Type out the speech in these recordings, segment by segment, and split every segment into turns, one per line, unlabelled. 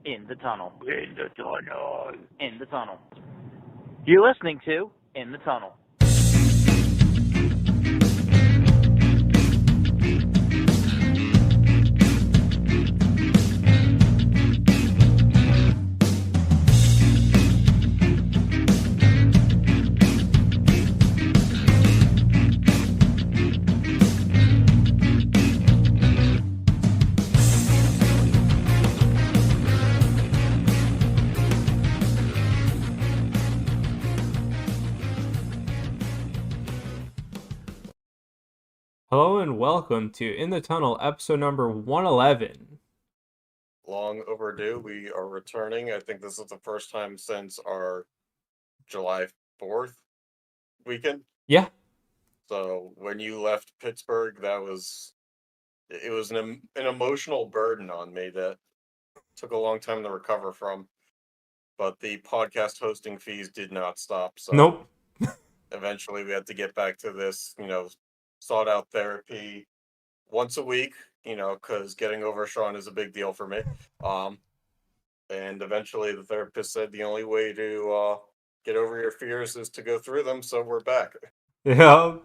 In the tunnel.
In the tunnel.
In the tunnel. You're listening to In the Tunnel.
Hello and welcome to In the Tunnel, episode number 111.
Long overdue. We are returning. I think this is the first time since our July 4th weekend.
Yeah,
So when you left Pittsburgh, it was an emotional burden on me that took a long time to recover from. But the podcast hosting fees did not stop. So
nope.
eventually we had to get back to this, sought out therapy once a week, because getting over Sean is a big deal for me. And eventually the therapist said the only way to get over your fears is to go through them. So we're back.
Yeah.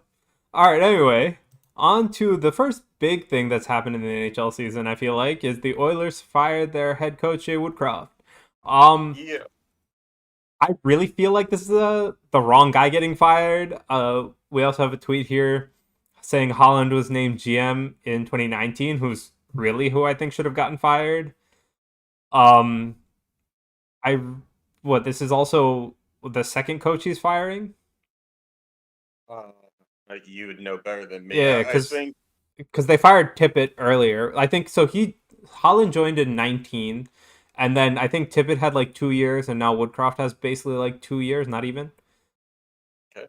Alright, anyway, on to the first big thing that's happened in the NHL season, I feel like, is the Oilers fired their head coach, Jay Woodcroft.
Yeah.
I really feel like this is the wrong guy getting fired. We also have a tweet here saying Holland was named GM in 2019, who's really who I think should have gotten fired. Um, I this is also the second coach he's firing.
Uh, you would know better than me.
Yeah,
I think.
because they fired Tippett earlier. I think so. Holland joined in 19, and then I think Tippett had like 2 years, and now Woodcroft has basically like 2 years, not even.
Okay.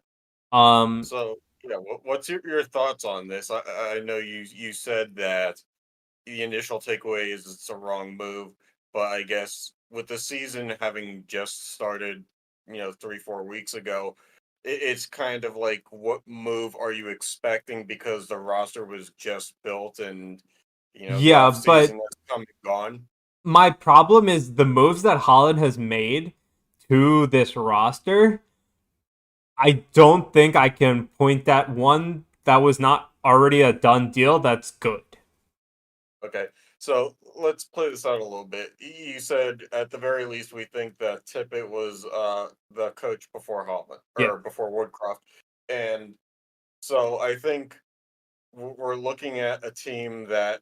Um,
So, yeah, what's your thoughts on this? I know you said that the initial takeaway is it's a wrong move, but I guess with the season having just started, 3-4 weeks ago, it's kind of like, what move are you expecting? Because the roster was just built, and the
yeah,
off season
but
has come and gone.
my problem is the moves that Holland has made to this roster. I don't think I can point at one that was not already a done deal that's good.
Okay, so let's play this out a little bit. You said at the very least we think that Tippett was the coach before Holland
Yeah.
or before Woodcroft, and so I think we're looking at a team that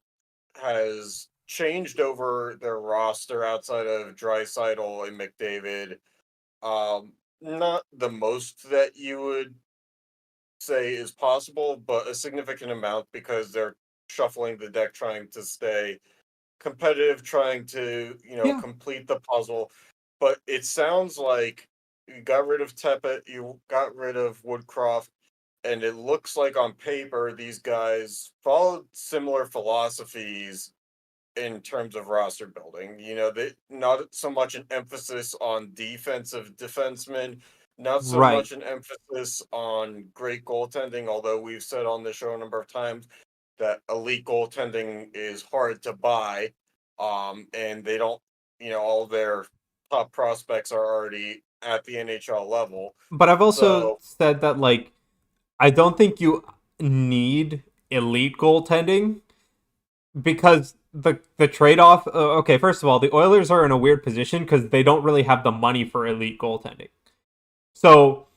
has changed over their roster outside of Draisaitl and McDavid. Not the most that you would say is possible, but a significant amount because they're shuffling the deck, trying to stay competitive, trying to
Yeah.
complete the puzzle. But it sounds like you got rid of Teppet, you got rid of Woodcroft, and it looks like on paper these guys followed similar philosophies in terms of roster building. They not so much an emphasis on defensive defensemen, not so
Right.
much an emphasis on great goaltending, although we've said on the show a number of times that elite goaltending is hard to buy. And they don't, all their top prospects are already at the NHL level.
But I've also
So,
said that like I don't think you need elite goaltending because the trade off. Okay, first of all, the Oilers are in a weird position because they don't really have the money for elite goaltending. So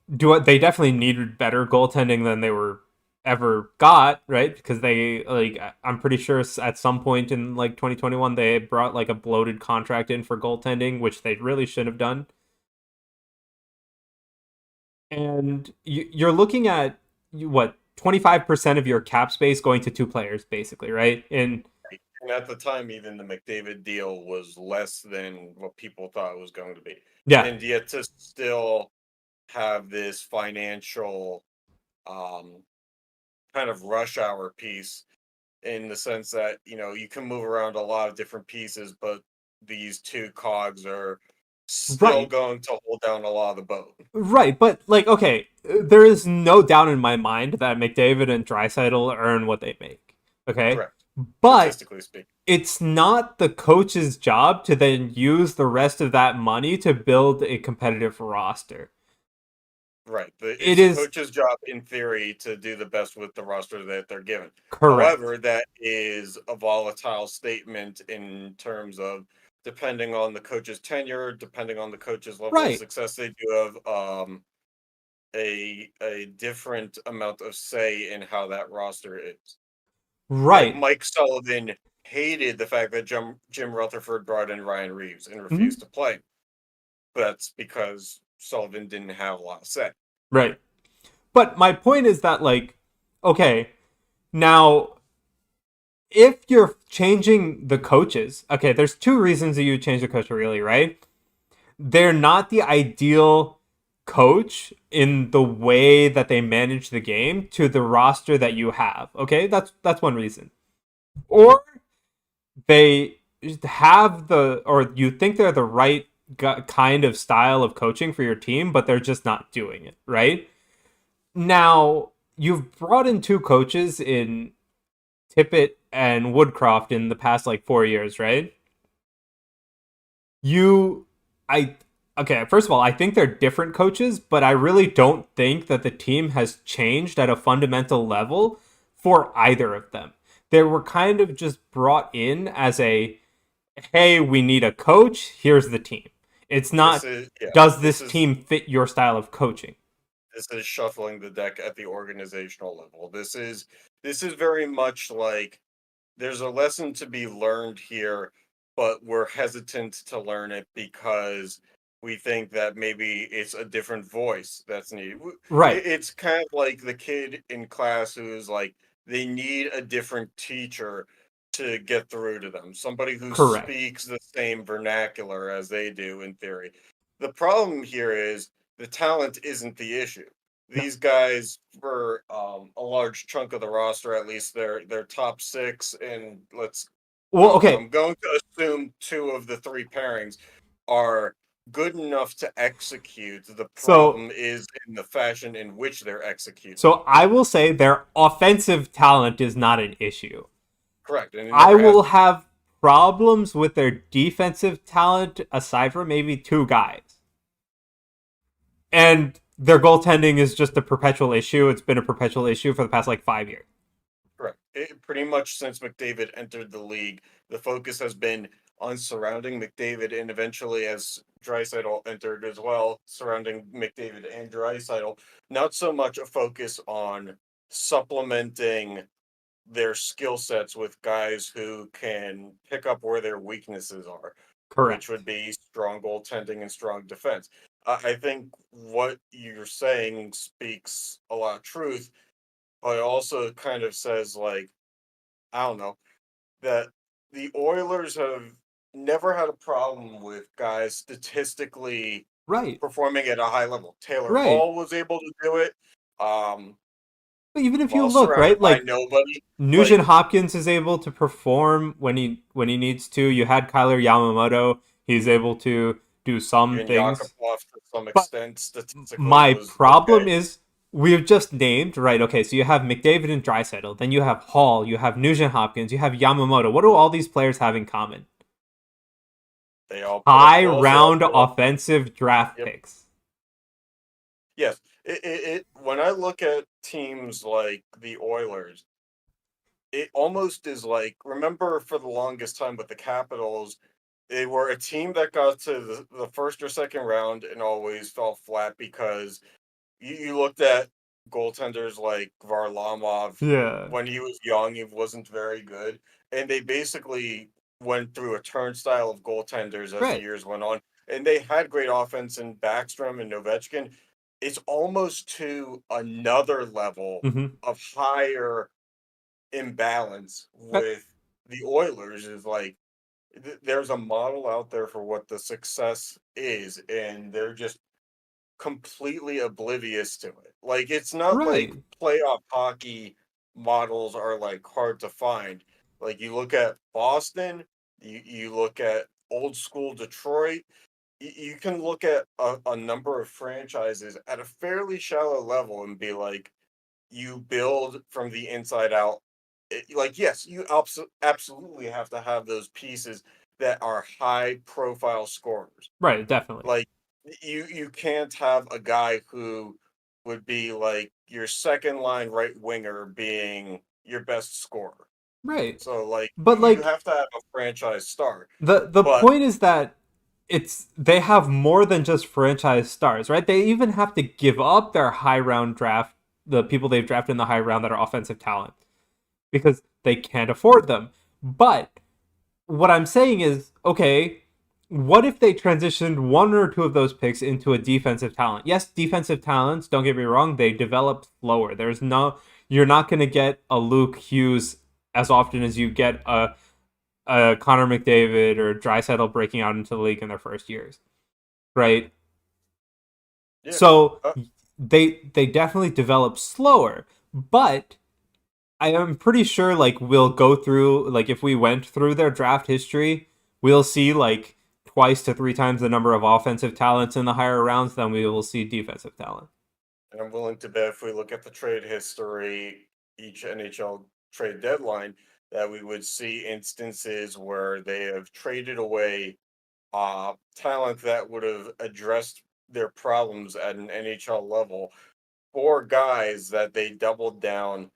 they definitely needed better goaltending than they were ever got, right? Because they like I'm pretty sure at some point in like 2021 they brought like a bloated contract in for goaltending, which they really should have done. And you're looking at what 25% of your cap space going to two players, basically, right?
and at the time, even the McDavid deal was less than what people thought it was going to be.
Yeah,
And yet to still have this financial um, kind of rush hour piece in the sense that, you can move around a lot of different pieces, but these two cogs are still
right,
going to hold down a lot of the boat.
right. But like, okay, there is no doubt in my mind that McDavid and Draisaitl earn what they make. Okay,
Correct.
but
Statistically speaking.
it's not the coach's job to then use the rest of that money to build a competitive roster.
Right.
It
It's the
is
coach's job, in theory, to do the best with the roster that they're given.
correct.
However, that is a volatile statement in terms of depending on the coach's tenure, depending on the coach's level of
Right.
success, they do have a different amount of say in how that roster is. Like
Right.
Mike Sullivan hated the fact that Jim Rutherford brought in Ryan Reeves and
Mhm.
refused to play. That's because Sullivan didn't have a lot of say.
Right. But my point is that, like, okay, now if you're changing the coaches, okay, there's two reasons that you change the coach, really, right? They're not the ideal coach in the way that they manage the game to the roster that you have. Okay, that's one reason. Or they have the, or you think they're the right kind of style of coaching for your team, but they're just not doing it, right? Now, you've brought in two coaches in Tippett and Woodcroft in the past like 4 years, right? You, I, okay, first of all, I think they're different coaches, but I really don't think that the team has changed at a fundamental level for either of them. They were kind of just brought in as a, hey, we need a coach, here's the team. It's
This
not,
is yeah.
does
This
this
is
team fit your style of coaching?
this is shuffling the deck at the organizational level. This is very much like there's a lesson to be learned here, but we're hesitant to learn it because we think that maybe it's a different voice that's needed.
Right,
It's kind of like the kid in class who's like, they need a different teacher to get through to them, somebody who
correct.
speaks the same vernacular as they do in theory. The problem here is the talent isn't the issue.
No.
These guys, for a large chunk of the roster, at least they're top six, and
Well, okay,
I'm going to assume two of the three pairings are good enough to execute. The
so
problem is in the fashion in which they're executing.
So I will say their offensive talent is not an issue.
Correct, and it
I
never has
will
been.
have problems with their defensive talent aside from maybe two guys. And their goaltending is just a perpetual issue. It's been a perpetual issue for the past like 5 years.
Correct. Pretty much since McDavid entered the league, the focus has been on surrounding McDavid, and eventually, as Draisaitl entered as well, surrounding McDavid and Draisaitl. Not so much a focus on supplementing their skill sets with guys who can pick up where their weaknesses are, which
Correct.
would be strong goaltending and strong defense. I think what you're saying speaks a lot of truth, but it also kind of says, like, I don't know, that the Oilers have never had a problem with guys statistically
Right.
performing at a high level. Taylor
Right.
Hall was able to do it, um,
But even if you
while
look,
surrounded
right,
by
like
nobody.
Nugent
Like,
Hopkins is able to perform when he needs to. You had Kyler Yamamoto. He's able to do some
even
things.
Yakupov to some
But
extent statistically
my
was okay.
problem is we've just named, right? Okay, so you have McDavid and Draisaitl, then you have Hall, you have Nugent Hopkins, you have Yamamoto. What do all these players have in common?
They all put up
High
goals. They all
round
put up.
offensive draft
Yep.
picks.
Yes. When I look at teams like the Oilers, it almost is like, remember for the longest time with the Capitals, they were a team that got to the first or second round and always fell flat because you looked at goaltenders like Varlamov
Yeah.
when he was young, he wasn't very good. And they basically went through a turnstile of goaltenders as the
Right.
years went on. And they had great offense in Backstrom and Ovechkin. It's almost to another level
Mm-hmm.
of higher imbalance with the Oilers. Is like there's a model out there for what the success is, and they're just completely oblivious to it. Like, it's not like
Right.
playoff hockey models are like hard to find. Like, you look at Boston, you look at old school Detroit, you can look at a number of franchises at a fairly shallow level and be like, you build from the inside out like, yes, you absolutely have to have those pieces that are high profile scorers.
Right, definitely.
Like, you can't have a guy who would be like your second line right winger being your best scorer.
Right.
So like
But
you
like
have to have a franchise star.
the
But
point is that they have more than just franchise stars, right? They even have to give up their high round draft, the people they've drafted in the high round that are offensive talent, because they can't afford them. But what I'm saying is, okay, what if they transitioned one or two of those picks into a defensive talent? Yes, defensive talents, don't get me wrong, they develop slower. You're not going to get a Luke Hughes as often as you get a Connor McDavid or Draisaitl breaking out into the league in their first years, right?
yeah,
So
uh,
they definitely develop slower, but I am pretty sure like we'll go through, like if we went through their draft history, we'll see like twice to three times the number of offensive talents in the higher rounds than we will see defensive talent.
and I'm willing to bet if we look at the trade history, each NHL trade deadline, that we would see instances where they have traded away talent that would have addressed their problems at an NHL level for guys that they doubled down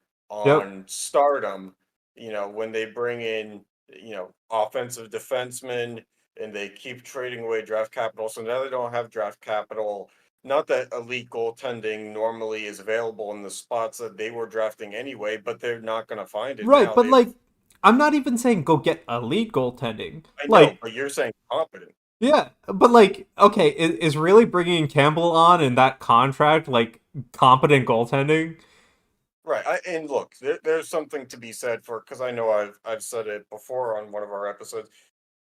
Yep.
on stardom. When they bring in, offensive defensemen and they keep trading away draft capital. So now they don't have draft capital. Not that elite goaltending normally is available in the spots that they were drafting anyway, but they're not going to find it
Right,
now.
but like I'm not even saying go get elite goaltending.
I know,
Like,
but you're saying competent.
yeah, but like, okay, is really bringing Campbell on in that contract like competent goaltending?
Right. And look, there's something to be said for, because I know I've said it before on one of our episodes.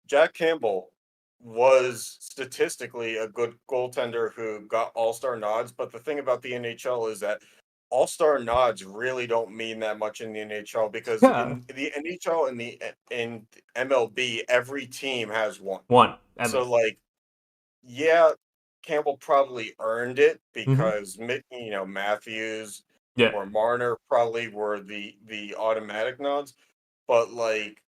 Jack Campbell was statistically a good goaltender who got all-star nods, but the thing about the NHL is that all-star nods really don't mean that much in the NHL, because
Yeah,
in the NHL and the in MLB, every team has one.
one at
So
least.
like, yeah, Campbell probably earned it
Mm-hmm.
because Matthews
Yeah,
or Marner probably were the automatic nods, but like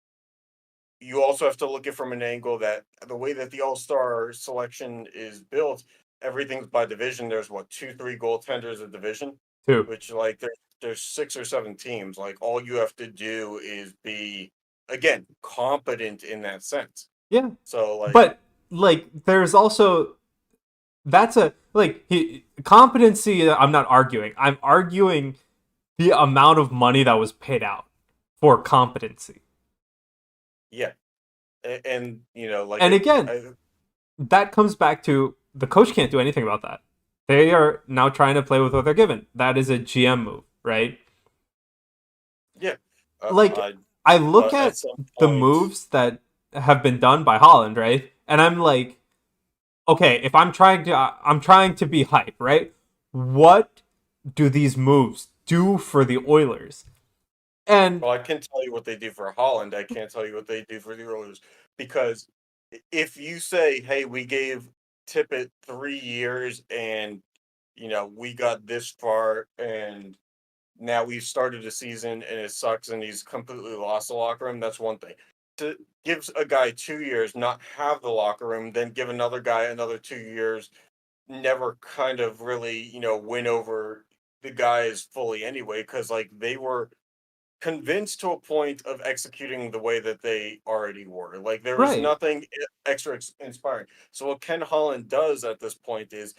you also have to look at it from an angle that the way that the all-star selection is built, everything's by division. There's what, two, three goaltenders a division,
two.
which like there's 6 or 7 teams. Like all you have to do is be, again, competent in that sense.
Yeah,
So like,
but like there's also that's a like competency. I'm not arguing. I'm arguing the amount of money that was paid out for competency.
yeah, and like
And again,
I,
that comes back to the coach can't do anything about that. They are now trying to play with what they're given. That is a GM move, right?
yeah,
Like I look
at
at
some
the
point,
moves that have been done by Holland, right? And I'm like, okay, if I'm trying to be hype, right? What do these moves do for the Oilers? And
well, I can tell you what they do for Holland. I can't tell you what they do for the Oilers, because if you say, "Hey, we gave Tippett 3 years, and we got this far, and now we've started a season and it sucks, and he's completely lost the locker room," that's one thing. To give a guy 2 years, not have the locker room, then give another guy another 2 years, never kind of really win over the guys fully anyway, because like they were convinced to a point of executing the way that they already were. Like there was
right,
nothing extra inspiring. So what Ken Holland does at this point is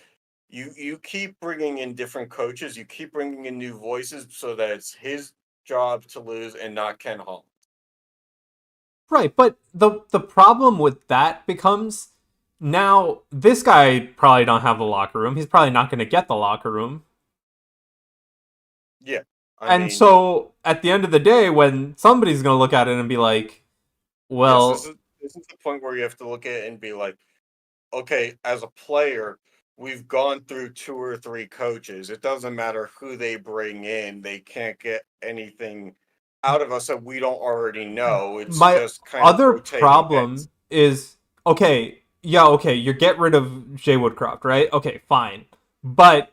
you keep bringing in different coaches, you keep bringing in new voices so that it's his job to lose and not Ken Holland.
right. But the problem with that becomes now this guy probably don't have the locker room. He's probably not going to get the locker room.
Yeah, I
And
mean,
so at the end of the day, when somebody's going to look at it and be like,
yes,
well,
this is the point where you have to look at it and be like, okay, as a player, we've gone through 2 or 3 coaches. It doesn't matter who they bring in, they can't get anything out of us that we don't already know. It's
my
just kind of
other
rotating heads.
problem is okay, yeah, okay, you get rid of Jay Woodcroft, right? Okay, fine. But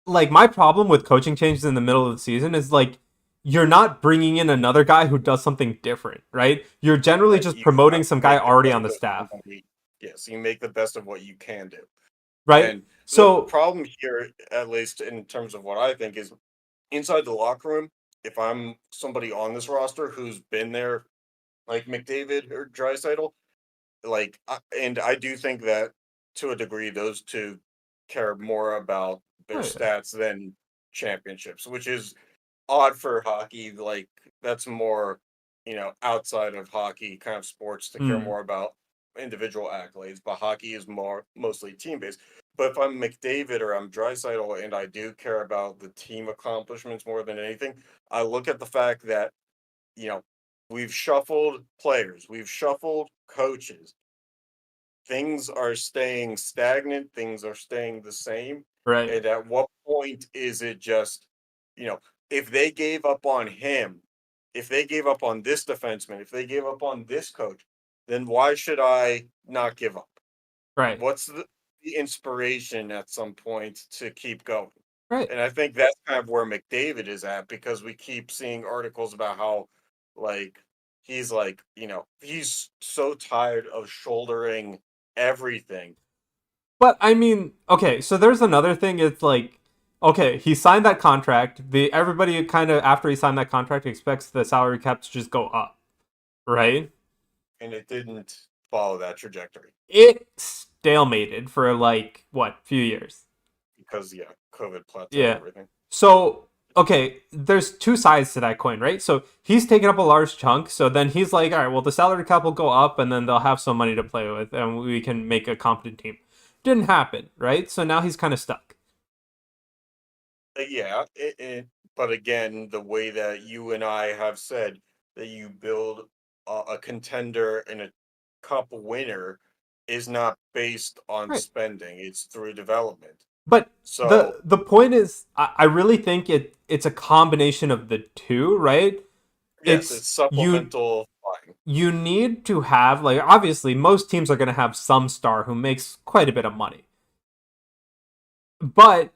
like my problem with coaching changes in the middle of the season is like you're not bringing in another guy who does something different, right? You're generally
Right.
just
You
promoting
have
some
to
guy
make the
already
best
on the
of
staff,
somebody. Yes, you make the best of what you can do.
right?
And the
So,
problem here, at least in terms of what I think, is inside the locker room. If I'm somebody on this roster who's been there, like McDavid or Draisaitl, and I do think that to a degree, those two care more about their
oh yeah.
stats than championships, which is odd for hockey. Like that's more, outside of hockey kind of sports to care
Hmm.
more about individual accolades, but hockey is more mostly team based. But if I'm McDavid or I'm Draisaitl and I do care about the team accomplishments more than anything, I look at the fact that, you know, we've shuffled players, we've shuffled coaches. Things are staying stagnant, things are staying the same.
Right.
And at what point is it just, you know, if they gave up on him, if they gave up on this defenseman, if they gave up on this coach, then why should I not give up?
Right.
What's the inspiration at some point to keep going?
Right.
And I think that's kind of where McDavid is at because we keep seeing articles about how, like, he's so tired of shouldering everything.
But I mean, okay, so there's another thing. It's like, okay, he signed that contract. The everybody kind of after he signed that contract expects the salary cap to just go up, right?
And it didn't follow that trajectory
It stalemated for like what few years.
because, yeah, COVID plateaued
Yeah.
everything.
So okay, there's two sides to that coin, right? So he's taking up a large chunk. So then he's like, all right, well the salary cap will go up, and then they'll have some money to play with, and we can make a competent team. Didn't happen, right? So now he's kind of stuck.
Yeah, but again, the way that you and I have said that you build a contender and a cup winner is not based on
Right.
spending, it's through development.
But
So,
the point is, I really think it's a combination of the two, right?
yes,
It's
it's supplemental fine.
you need to have like obviously most teams are going to have some star who makes quite a bit of money, but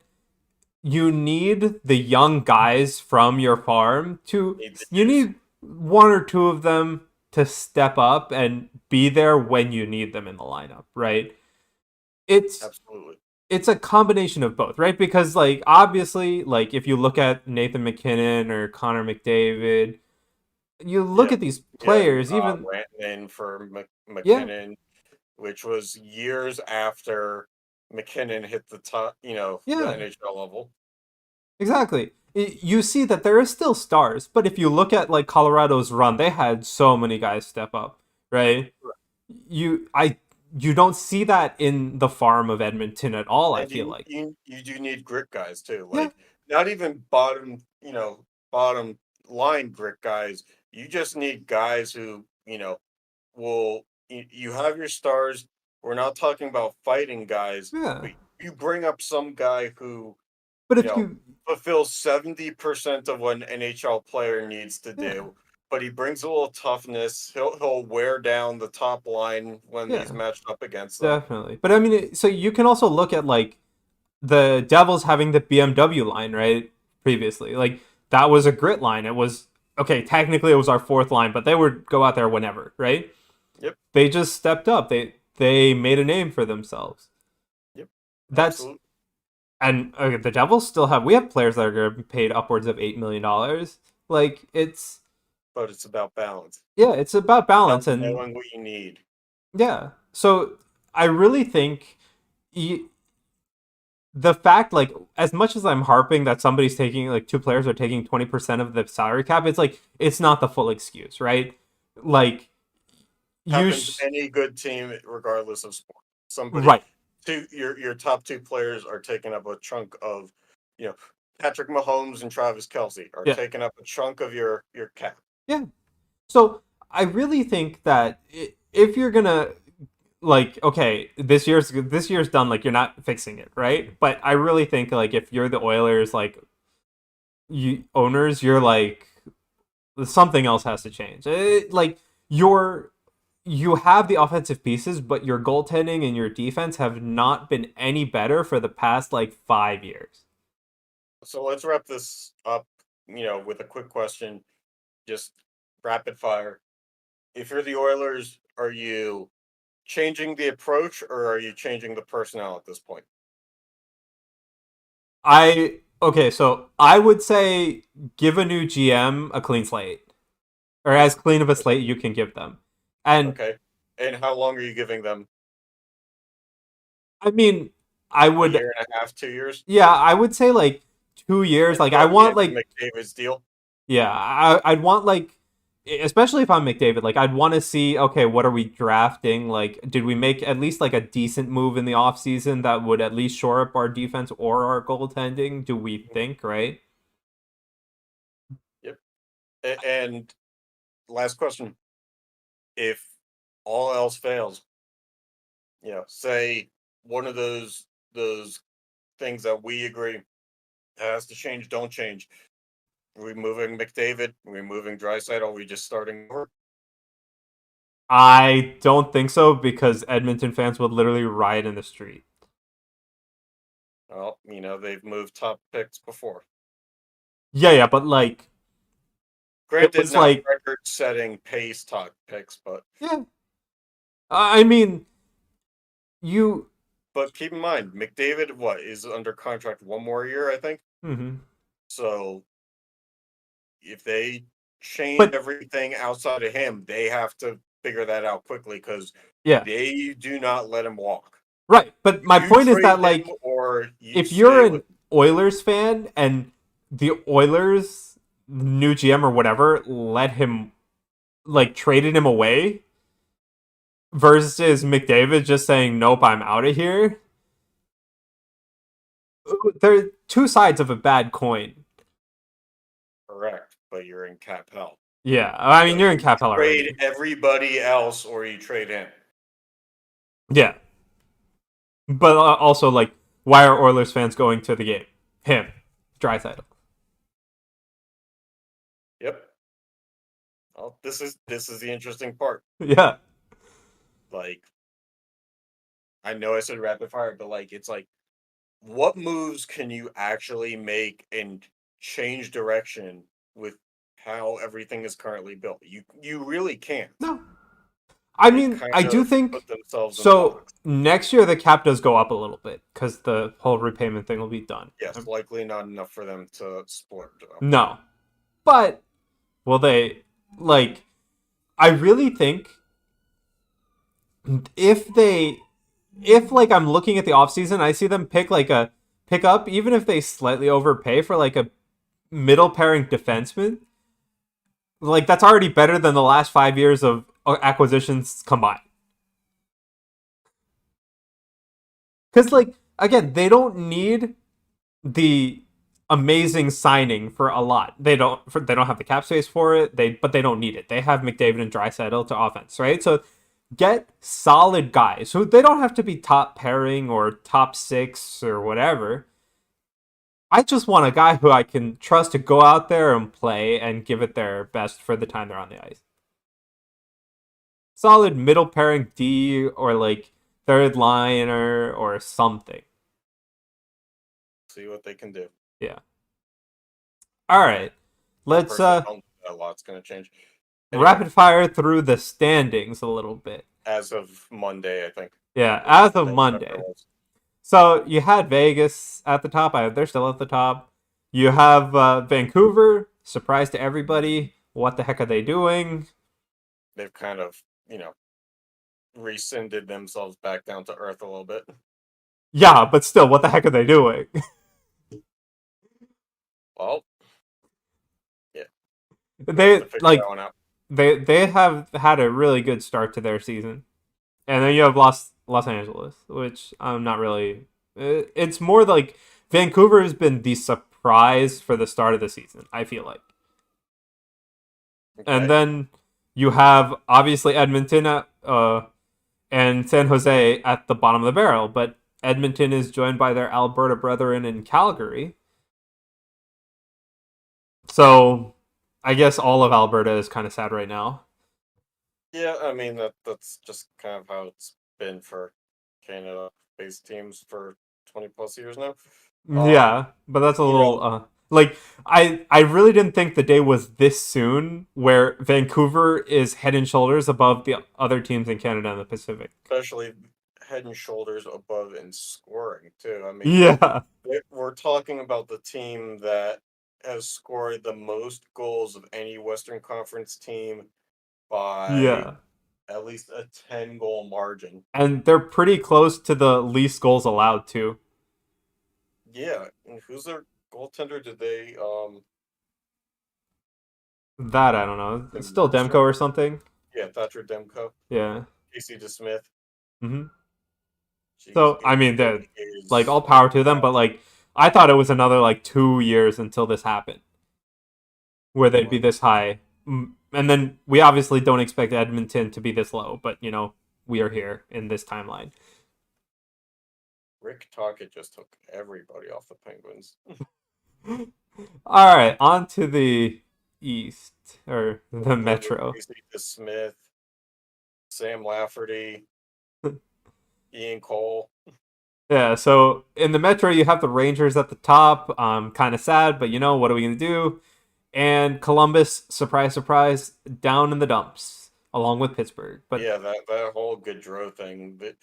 you need the young guys from your farm to
Need the
you
juice.
need one or two of them to step up and be there when you need them in the lineup, right? It's
Absolutely.
it's a combination of both, right? Because like obviously, like if you look at Nathan McKinnon or Connor McDavid, you look
Yeah.
at these
Yeah,
players, even
Rantanen for
yeah,
McKinnon, which was years after McKinnon hit the top, the
yeah,
NHL level.
exactly. You see that there are still stars, but if you look at like Colorado's run, they had so many guys step up, right? You I you don't see that in the farm of Edmonton at all, I
And
feel
you
like.
you you do need grit guys too.
Yeah,
Like not even bottom line grit guys. You just need guys who, you have your stars. We're not talking about fighting guys,
yeah.
but you bring up some guy who,
But
you
if
know,
you
fulfills 70% of what an NHL player needs to
yeah,
do, but he brings a little toughness. He'll wear down the top line when he's
yeah,
matched up against them.
definitely. But I mean, so you can also look at like the Devils having the BMW line, right? Previously, like that was a grit line. It was okay. Technically, it was our fourth line, but they would go out there whenever, right?
Yep,
They just stepped up. They made a name for themselves.
yep,
That's
absolutely.
and the Devils still have. We have players that are going to be paid upwards of $8 million. Like it's
But it's about balance.
yeah, it's about
About
balance and
knowing what you need.
yeah. So I really think you, the fact like as much as I'm harping that somebody's taking like two players are taking 20% of the salary cap, it's like it's not the full excuse, right? Like you
Happens
sh-
any good team, regardless of sport. Somebody,
right.
your top two players are taking up a chunk of, you know, Patrick Mahomes and Travis Kelsey are
Yeah.
taking up a chunk of your cap.
Yeah. So I really think that if you're going to like okay, this year's done like you're not fixing it, right? But I really think like if you're the Oilers like you owners, you're like something else has to change. Like you're you have the offensive pieces, but your goaltending and your defense have not been any better for the past like 5 years.
So let's wrap this up with a quick question, just rapid fire. If you're the Oilers, are you changing the approach or are you changing the personnel at this point?
So I would say give a new GM a clean slate, or as clean of a slate you can give them. And
Okay. And how long are you giving them?
I mean, I
A
would,
year and a half, 2 years?
yeah, I would say like 2 years. Like I
Until the
want
end of
like,
McDavid's deal?
yeah, I'd want like, especially if I'm McDavid, like I'd want to see, okay, what are we drafting? Like, did we make at least like a decent move in the offseason that would at least shore up our defense or our goaltending? Do we think, right?
Yep. And last question. If all else fails, say one of those things that we agree has to change, don't change. Are we moving McDavid? Are we moving Draisaitl? Are we just starting over?
I don't think so because Edmonton fans would literally riot in the street.
Well, they've moved top picks before.
Yeah, but like it
Granted,
was
not
like,
record-setting pace top picks, but
yeah. I mean, you.
but keep in mind, McDavid is under contract one more year, I think.
Mm-hmm.
So if they change
But
everything outside of him, they have to figure that out quickly because
yeah,
they do not let him walk.
right. But my
You
point is
trade
that
him
like
or you
if you're
stay
an
with.
Oilers fan and the Oilers new GM or whatever let him like traded him away versus McDavid just saying nope, I'm out of here. They're two sides of a bad coin.
Correct, but you're in cap hell.
Yeah, I mean
So
you're in
you
cap hell
trade
already.
everybody else or you trade him.
Yeah, but also like, why are Oilers fans going to the game? Him, Draisaitl.
Yep. Well, this is the interesting part.
Yeah,
Like, I know I said rapid fire, but like it's like what moves can you actually make and change direction with how everything is currently built? You really can't.
no, I
They've
mean
kind
I do
of
think
put themselves in a
so.
box.
Next year the cap does go up a little bit because the whole repayment thing will be done.
Yes, likely not enough for them to splurge though.
No, but will they like? I really think if they if like I'm looking at the offseason, I see them pick up, even if they slightly overpay for like a middle pairing defenseman. Like that's already better than the last 5 years of acquisitions combined. Because like again, they don't need the amazing signing for a lot. They don't have the cap space for it. But they don't need it. They have McDavid and Draisaitl to offense, right? So get solid guys who they don't have to be top pairing or top six or whatever. I just want a guy who I can trust to go out there and play and give it their best for the time they're on the ice. Solid middle pairing D or like third liner or something.
See what they can do.
Yeah. All right. Let's
Personally, I don't think a lot's going to change. Anyway,
rapid fire through the standings a little bit.
as of Monday, I think.
Yeah, as of
Whatever
Monday.
it was.
So you had Vegas at the top. They're still at the top. You have Vancouver. Surprise to everybody. What the heck are they doing?
They've kind of, rescinded themselves back down to earth a little bit.
Yeah, but still, what the heck are they doing?
Well, yeah.
They
To figure
like
that one out.
they have had a really good start to their season, and then you have Los Angeles, which I'm not really. It's more like Vancouver has been the surprise for the start of the season. I feel like, and
Okay.
then you have obviously Edmonton and San Jose at the bottom of the barrel, but Edmonton is joined by their Alberta brethren in Calgary. So I guess all of Alberta is kind of sad right now.
Yeah, I mean that's just kind of how it's been for Canada-based teams for 20 plus years now.
Yeah, but that's a
You
little
know,
Like I really didn't think the day was this soon where Vancouver is head and shoulders above the other teams in Canada and the Pacific.
Especially head and shoulders above in scoring too. I mean,
Yeah.
we're talking about the team that has scored the most goals of any Western Conference team by
Yeah.
at least a 10-goal margin.
And they're pretty close to the least goals allowed too.
Yeah, and who's their goaltender? Did they
That I don't know. It's still Demko
strike?
or something.
Yeah, Thatcher Demko,
Yeah.
Casey DeSmith.
hmm
Jeez,
So I mean,
it
they're like
is
all power to them, but like I thought it was another like 2 years until this happened, where they'd be
well,
this high. And then we obviously don't expect Edmonton to be this low, but we are here in this timeline.
Rick Tocchet just took everybody off the Penguins.
All right, on to the East or the Metro.
Casey DeSmith, Sam Lafferty, Ian Cole.
Yeah, so in the Metro, you have the Rangers at the top. Kind of sad, but what are we gonna do? And Columbus, surprise, surprise, down in the dumps, along with Pittsburgh. But
Yeah, that whole Gaudreau thing. But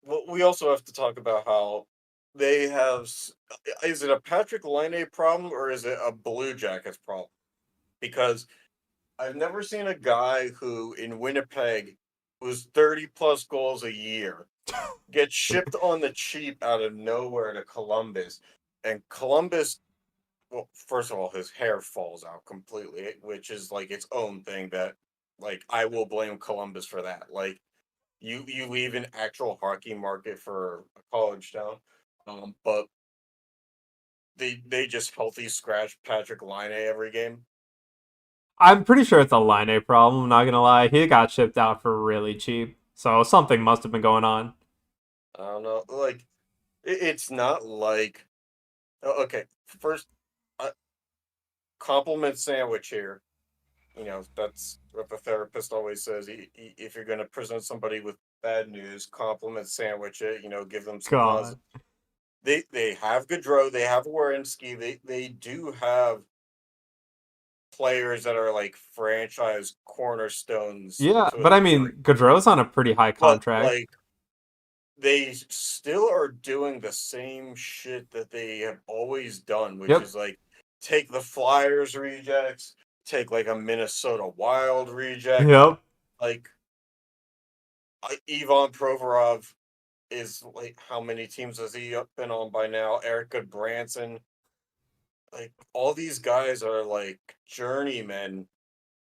well, we also have to talk about how they have. Is it a Patrick Laine problem or is it a Blue Jackets problem? Because I've never seen a guy who in Winnipeg was 30 plus goals a year get shipped on the cheap out of nowhere to Columbus. And Columbus, well, first of all, his hair falls out completely, which is like its own thing that, like, I will blame Columbus for that. Like, you leave an actual hockey market for a college town, but they just healthy scratch Patrick Laine every game.
I'm pretty sure it's a Line A problem. I'm not gonna lie, he got shipped out for really cheap, so something must have been going on.
I don't know, like it's not like okay. First, uh, compliment sandwich here. That's what the therapist always says. If you're going to present somebody with bad news, compliment sandwich it. Give them some
God.
positive. They have Gaudreau, they have Werenski, they do have players that are like franchise cornerstones
Yeah,
to a
but I
degree,
mean, Gaudreau's on a pretty high
but
contract.
like they still are doing the same shit that they have always done, which
Yep.
is like take the Flyers rejects, take like a Minnesota Wild reject,
Yep.
like Ivan Provorov is like how many teams has he been on by now? Erica Branson, like all these guys are like journeymen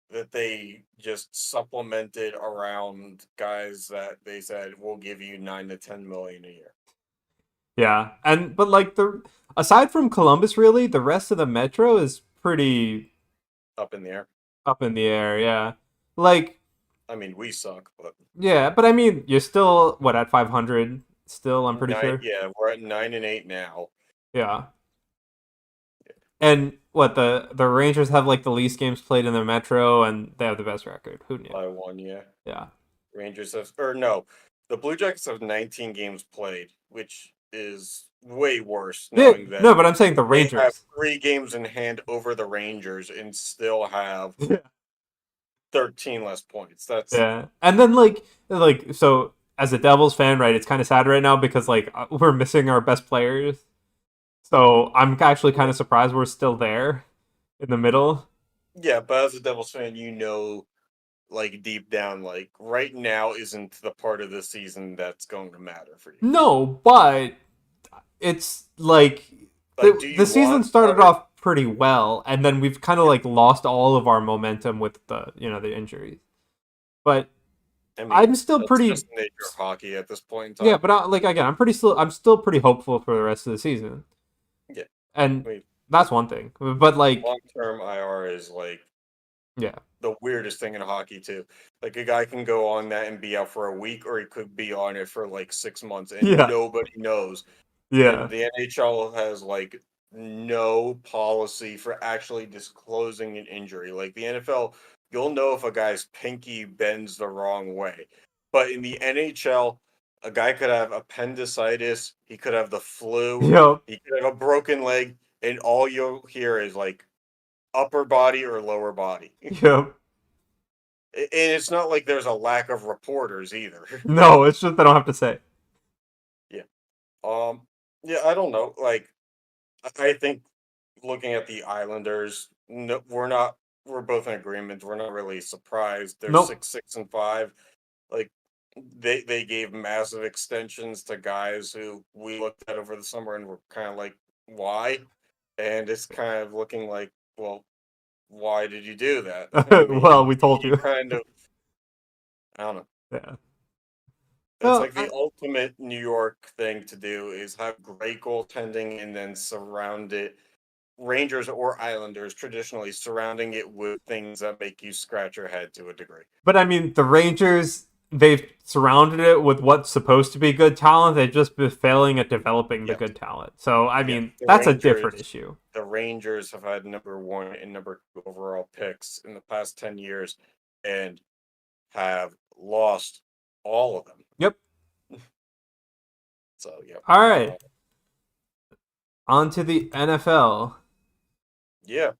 that they just supplemented around guys that they said will give you 9 to 10 million a year.
Yeah, but like the aside from Columbus, really, the rest of the Metro is pretty
Up in the air.
up in the air. Yeah, like
I mean, we suck, but
yeah, but I mean, you're still what at 500 still. I'm pretty
nine.
sure.
Yeah, we're at 9 and 8 now.
Yeah, and what the Rangers have like the least games played in the Metro, and they have the best record. Who knew?
By one, yeah.
Yeah,
Rangers have, or no, the Blue Jackets have 19 games played, which is way worse,
yeah.
knowing that
No, but I'm saying the
they have
Rangers.
3 games in hand over the Rangers and still have 13 less points. That's
Yeah, and then like so as a Devils fan, right? It's kind of sad right now because like we're missing our best players. So I'm actually kind of surprised we're still there in the middle.
yeah. But as a Devils fan, like deep down, like right now isn't the part of the season that's going to matter for you.
No, but it's like
Like, do
the
you
season
want
started
Carter?
off pretty well, and then we've kind of like lost all of our momentum with the injuries. But
I mean,
I'm still
that's
pretty
just the nature of hockey at this point in
yeah.
time.
But like again, I'm still pretty hopeful for the rest of the season,
Yeah,
and
I mean,
that's one thing. But like
long-term IR is like
yeah,
the weirdest thing in hockey too. Like a guy can go on that and be out for a week, or he could be on it for like 6 months, and
yeah,
nobody knows.
yeah,
And the NHL has like no policy for actually disclosing an injury. Like the NFL, you'll know if a guy's pinky bends the wrong way. But in the NHL, a guy could have appendicitis, he could have the flu,
yep,
he could have a broken leg. and all you'll hear is like upper body or lower body.
Yep.
And it's not like there's a lack of reporters either.
No, it's just they don't have to say.
Yeah. Um. Yeah, I don't know. Like, I think looking at the Islanders, no, we're not. We're both in agreement. We're not really surprised. They're
Nope.
6-5. Like, they gave massive extensions to guys who we looked at over the summer and were kind of like, why? And it's kind of looking like, well, why did you do that? I
Well,
mean,
we told
you
you.
kind of, I don't know.
Yeah.
It's
Well,
like the ultimate New York thing to do is have great goaltending and then surround it, Rangers or Islanders traditionally surrounding it with things that make you scratch your head to a degree.
but I mean, the Rangers, they've surrounded it with what's supposed to be good talent. They've just been failing at developing the
Yeah,
good talent. So, I
yeah.
mean, that's a different issue.
The Rangers have had number one and number two overall picks in the past 10 years, and have lost all of them.
Yep.
So yeah,
All right. On to the NFL.
yeah.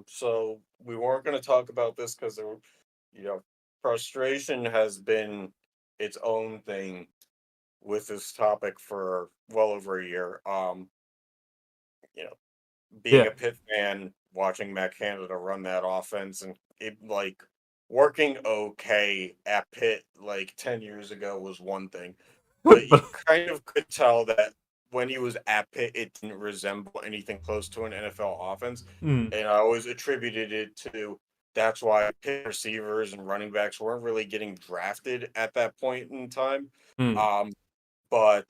So we weren't going to talk about this because there were, you know, frustration has been its own thing with this topic for well over a year. You know, being
Yeah.
a Pitt fan, watching Matt Canada run that offense and it like working okay at Pitt like 10 years ago was one thing, but you
But
kind of could tell that when he was at Pitt, it didn't resemble anything close to an NFL offense.
mm,
And I always attributed it to that's why Pitt receivers and running backs weren't really getting drafted at that point in time.
mm.
Um, but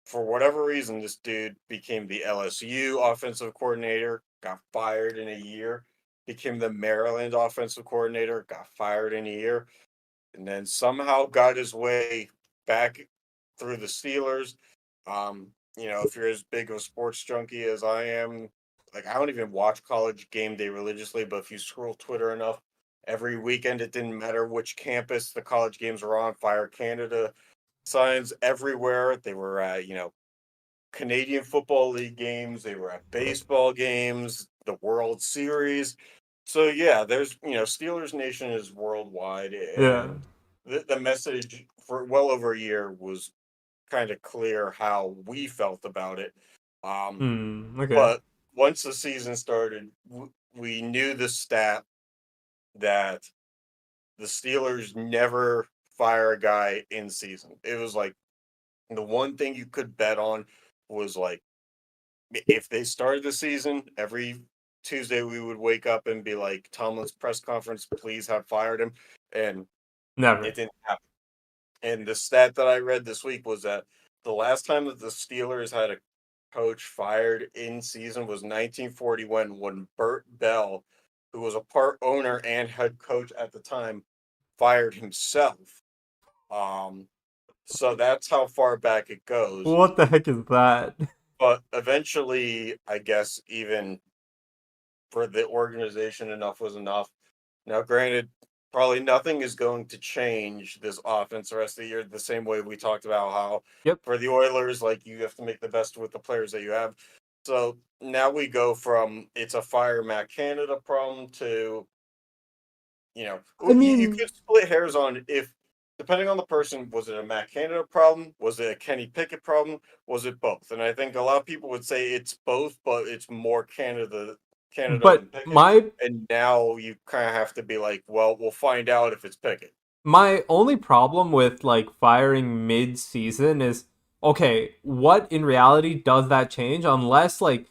for whatever reason, this dude became the LSU offensive coordinator, got fired in a year, became the Maryland offensive coordinator, got fired in a year, and then somehow got his way back through the Steelers. If you're as big of a sports junkie as I am, like I don't even watch college game day religiously, but if you scroll Twitter enough, every weekend it didn't matter which campus the college games were on, Fire Canada signs everywhere. They were at, Canadian Football League games, they were at baseball games, the World Series. So yeah, there's Steelers Nation is worldwide,
Yeah.
and the message for well over a year was kind of clear how we felt about it. Um,
Okay.
but once the season started, we knew the stat that the Steelers never fire a guy in season. It was like the one thing you could bet on was like if they started the season every Tuesday, we would wake up and be like, Tomlin's press conference, please have fired him. And
Never.
it didn't happen. And the stat that I read this week was that the last time that the Steelers had a coach fired in season was 1941 when Burt Bell, who was a part owner and head coach at the time, fired himself. Um, so that's how far back it goes.
What the heck is that?
But eventually, I guess even for the organization, enough was enough. Now, granted, probably nothing is going to change this offense the rest of the year the same way we talked about how
Yep.
for the Oilers, like you have to make the best with the players that you have. So now we go from it's a fire Matt Canada problem to,
I
you
mean,
could split hairs on if, depending on the person, was it a Matt Canada problem? Was it a Kenny Pickett problem? Was it both? And I think a lot of people would say it's both, but it's more Canada
but
than Pickett.
my
And now you kind of have to be like, well, we'll find out if it's Pickett.
my only problem with like firing mid-season is okay, what in reality does that change unless like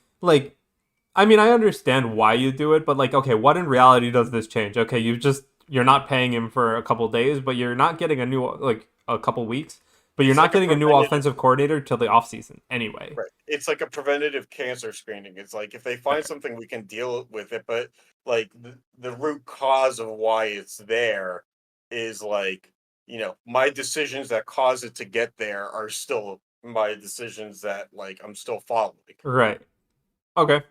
I mean, I understand why you do it, but like okay, what in reality does this change? Okay, you're not paying him for a couple days, but you're not getting a new like a couple weeks, but you're
It's
not
like a
getting a new
preventative,
offensive coordinator till the offseason anyway.
right? It's like a preventative cancer screening. It's like if they find
Okay.
something, we can deal with it, but like the root cause of why it's there is like, my decisions that cause it to get there are still my decisions that like I'm still following.
Right. Okay.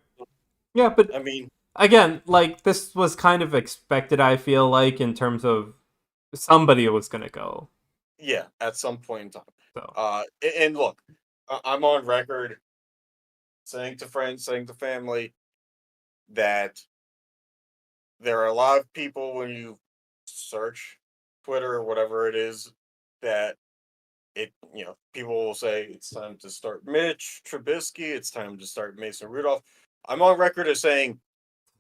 Yeah, but
I mean,
again, like this was kind of expected, I feel like, in terms of somebody was gonna go.
yeah, at some point in time.
So
And look, I'm on record. saying to friends, saying to family that there are a lot of people when you search Twitter or whatever it is that people will say it's time to start Mitch Trubisky, it's time to start Mason Rudolph. I'm on record as saying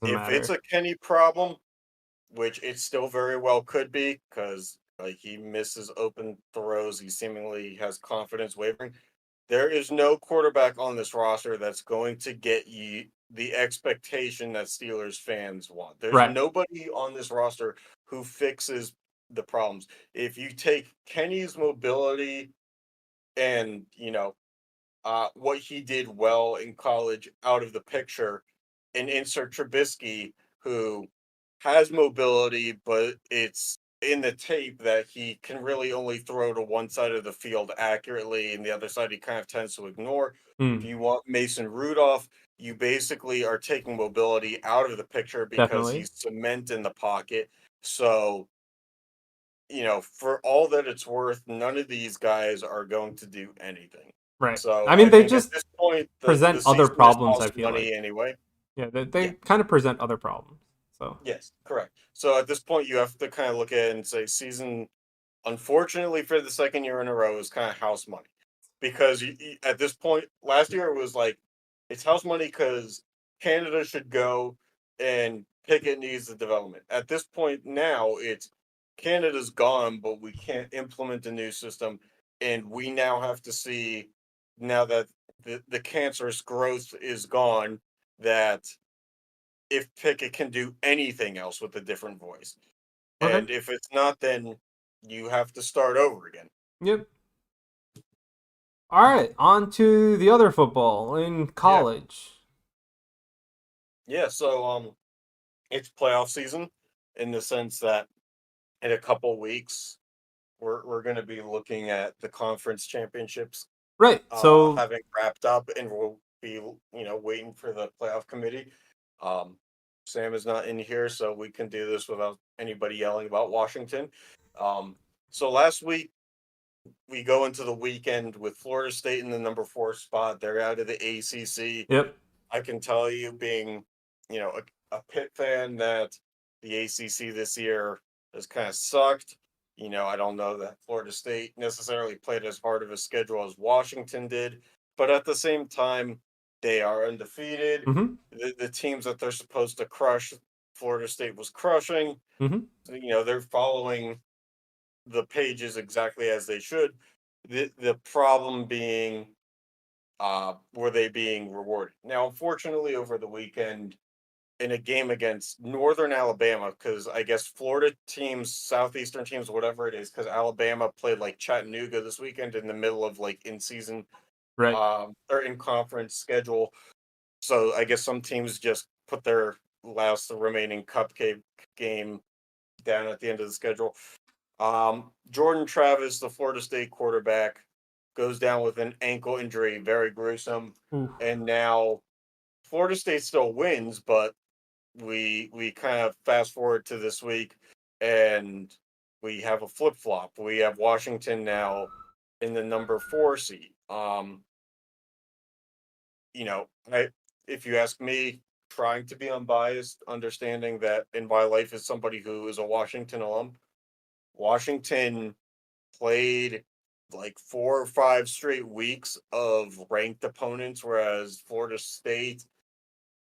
Doesn't
if it's
matter.
a Kenny problem, which it still very well could be, because like he misses open throws, he seemingly has confidence wavering. There is no quarterback on this roster that's going to get you the expectation that Steelers fans want. There's
Right.
nobody on this roster who fixes the problems. If you take Kenny's mobility and, what he did well in college out of the picture and insert Trubisky, who has mobility, but it's in the tape that he can really only throw to one side of the field accurately, and the other side he kind of tends to ignore. If
Mm,
you want Mason Rudolph, you basically are taking mobility out of the picture because
definitely.
he's cement in the pocket. So, for all that it's worth, none of these guys are going to do anything.
Right.
So
I mean,
I
they
think at
just
this point, the
present other
season is
problems, I
lost
feel like.
money anyway.
Yeah, they
Yeah.
kind of present other problems. So,
Yes, correct. So at this point, you have to kind of look at it and say, season, unfortunately, for the second year in a row, is kind of house money. Because at this point, last year it was like, it's house money because Canada should go and Pickett needs the development. At this point now, it's Canada's gone, but we can't implement a new system. And we now have to see, now that the cancerous growth is gone, that if Pickett can do anything else with a different voice.
okay.
And if it's not, then you have to start over again.
Yep. All right, on to the other football in
Yeah.
college.
Yeah, so it's playoff season in the sense that in a couple weeks we're going to be looking at the conference championships
Right. So,
having wrapped up, and we'll be waiting for the playoff committee. Um Sam is not in here, so we can do this without anybody yelling about Washington. So last week we go into the weekend with Florida State in the number 4 spot. They're out of the ACC.
yep.
I can tell you, being a Pitt fan, that the ACC this year has kind of sucked. I don't know that Florida State necessarily played as hard of a schedule as Washington did, but at the same time, they are undefeated.
Mhm.
The teams that they're supposed to crush, Florida State was crushing.
Mhm.
They're following the pages exactly as they should. The problem being, were they being rewarded? Now, unfortunately, over the weekend in a game against Northern Alabama, because I guess Florida teams, Southeastern teams, whatever it is, because Alabama played like Chattanooga this weekend in the middle of like in season,
Right.
or in conference schedule. So I guess some teams just put their last remaining cupcake game down at the end of the schedule. Jordan Travis, the Florida State quarterback, goes down with an ankle injury, very gruesome.
Ooh.
And now Florida State still wins, but we kind of fast forward to this week, and we have a flip flop. We have Washington now in the number 4 seat. I if you ask me, trying to be unbiased, understanding that in my life as somebody who is a Washington alum, Washington played like 4 or 5 straight weeks of ranked opponents, whereas Florida State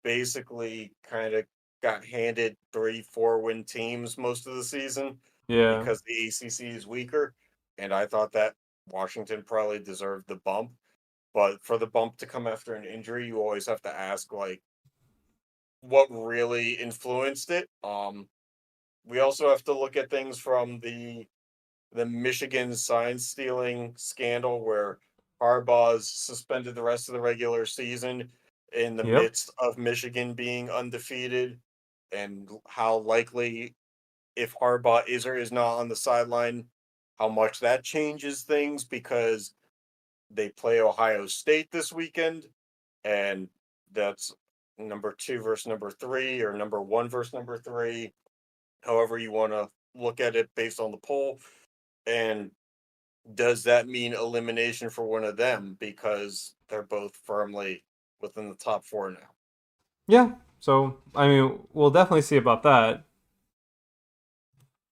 basically kind of got handed 3, 4 win teams most of the season
Yeah.
because the ACC is weaker. And I thought that Washington probably deserved the bump. But for the bump to come after an injury, you always have to ask, like, what really influenced it. We also have to look at things from the Michigan sign stealing scandal, where Harbaugh's suspended the rest of the regular season in the
Yep.
midst of Michigan being undefeated, and how likely, if Harbaugh is or is not on the sideline, how much that changes things, because they play Ohio State this weekend, and that's number 2 versus number 3, or number 1 versus number 3, however you want to look at it based on the poll. And does that mean elimination for one of them because they're both firmly within the top 4 now.
Yeah. So I mean, we'll definitely see about that.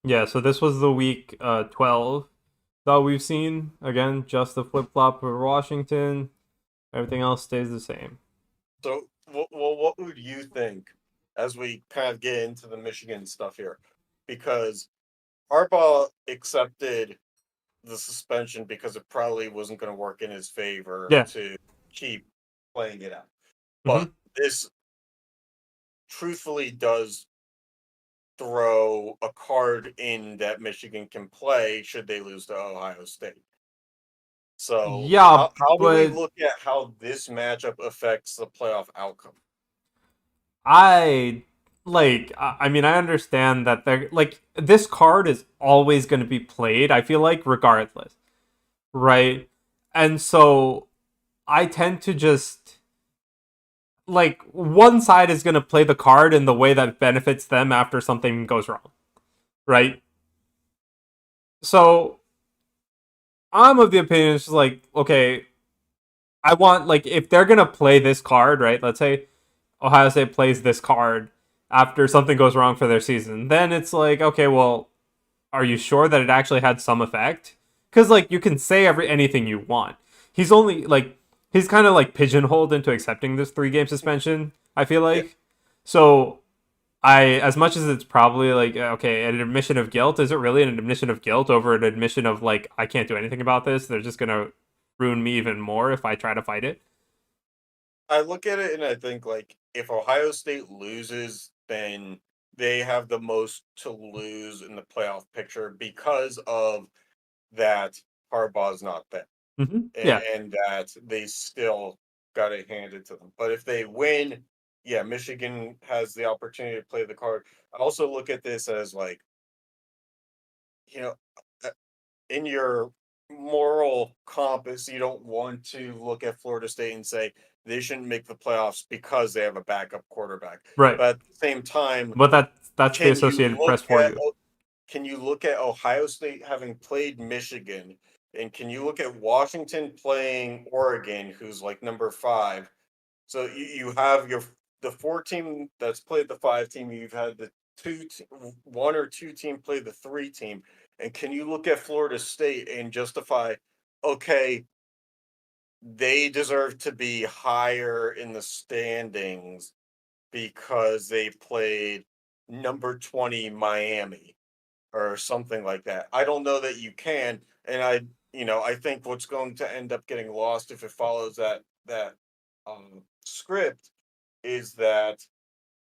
Yeah. So this was the week 12 that we've seen. Again, just the flip flop for Washington. Everything else stays the same.
So, what would you think as we kind of get into the Michigan stuff here? Because Harbaugh accepted the suspension because it probably wasn't going to work in his favor
Yeah.
to keep playing it out.
Mm-hmm.
But this truthfully does throw a card in that Michigan can play should they lose to Ohio State. So
Yeah,
how do we
but
look at how this matchup affects the playoff outcome?
I mean, I understand that they're like this card is always going to be played. I feel like regardless, right? And so I tend to just like one side is going to play the card in the way that benefits them after something goes wrong, right? So I'm of the opinion it's just like, okay, I want like if they're going to play this card, right? Let's say Ohio State plays this card after something goes wrong for their season, then it's like, okay, well, are you sure that it actually had some effect? Because like you can say anything you want. He's only like he's kind of like pigeonholed into accepting this 3 game suspension. I feel
Yeah.
like so. As much as it's probably like okay, an admission of guilt, is it really an admission of guilt over an admission of like I can't do anything about this? They're just gonna ruin me even more if I try to fight it.
I look at it and I think like if Ohio State loses, then they have the most to lose in the playoff picture because of that Harbaugh's not there
Mm-hmm. Yeah,
and that they still got it handed to them. But if they win, yeah, Michigan has the opportunity to play the card. I also look at this as like, you know, uh, in your moral compass, you don't want to look at Florida State and say they shouldn't make the playoffs because they have a backup quarterback.
right.
But at the same time,
But that's the
can you
Associated
look
Press for
at
you.
can you look at Ohio State having played Michigan, and can you look at Washington playing Oregon, who's like number 5? So you have the 4 team that's played the 5 team. You've had the 1 or 2 team play the 3 team, and can you look at Florida State and justify, okay, they deserve to be higher in the standings because they played number 20 Miami or something like that. I don't know that you can, and I think what's going to end up getting lost if it follows that script is that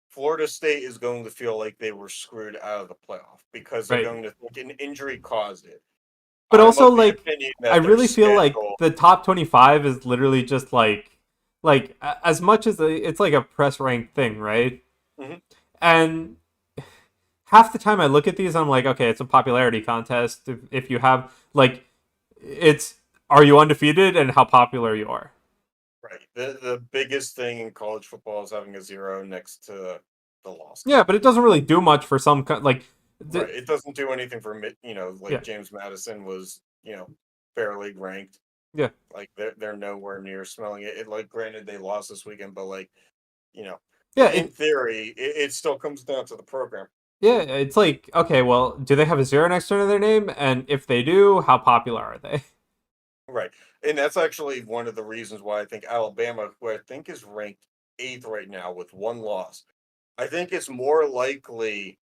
Florida State is going to feel like they were screwed out of the playoff because they're
Right.
going to think an injury caused it.
But
I'm
also
of the
like
opinion
I
that their
really feel like
schedule.
the top 25 is literally just as much as it's like a press rank thing, right?
Mhm.
And half the time I look at these I'm like, okay, it's a popularity contest. If you have like it's are you undefeated and how popular you are.
Right. The biggest thing in college football is having a 0 next to the loss
Yeah,
column.
but it doesn't really do much for some
Right. It doesn't do anything for like
yeah.
James Madison was, fair league ranked.
Yeah.
Like they're nowhere near smelling it. Like granted they lost this weekend, but like, you know,
Yeah,
in theory, it still comes down to the program.
yeah, it's like, okay, well, do they have a 0 next to their name? And if they do, how popular are they?
Right. And that's actually one of the reasons why I think Alabama, who I think is ranked 8th right now with 1 loss, I think it's more likely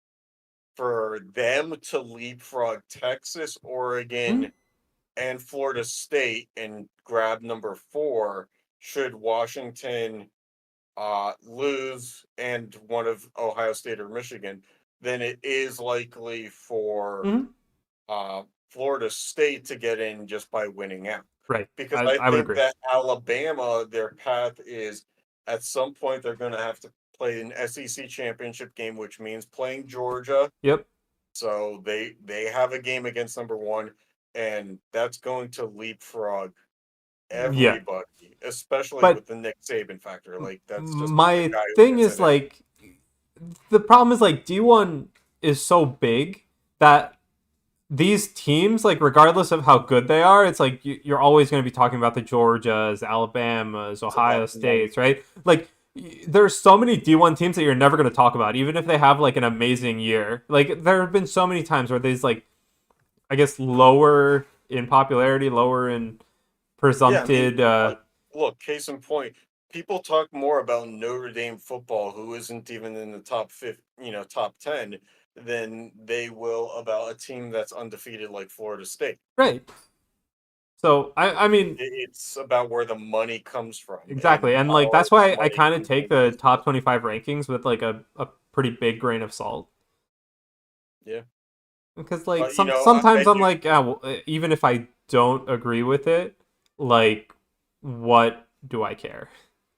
for them to leapfrog Texas,
Hmm?
Oregon, and Florida State and grab number 4 should Washington lose and one of Ohio State or Michigan, then it is likely for
Hmm?
Florida State to get in just by winning out.
Right.
Because I
I would
think
agree.
that Alabama, their path is at some point they're going to have to play an SEC championship game, which means playing Georgia.
Yep.
So they have a game against number 1, and that's going to leapfrog
Yeah.
everybody, especially
But
with the Nick Saban factor. Like that's just the
my
guy who
thing
gets
is
it in.
like the problem is like D1 is so big that these teams, like regardless of how good they are, it's like you're always going to be talking about the Georgias, Alabamas,
It's about
Ohio
the money.
States, right? Like there's so many D1 teams that you're never going to talk about, even if they have like an amazing year. Like there have been so many times where these like, I guess, lower in popularity, lower in
Yeah, I mean,
presumpted.
like, look, case in point, people talk more about Notre Dame football, who isn't even in the top 50, top 10, than they will about a team that's undefeated like Florida State.
Right. So I mean,
It's about where the money comes from and
exactly, and like
how
that's why I
money
kind of
can
take
go
the
both
top
ways.
25 rankings with like a pretty big grain of salt.
Yeah.
Because like
But, I
sometimes I'm
do,
like, well, even if I don't agree with it, like what do I care?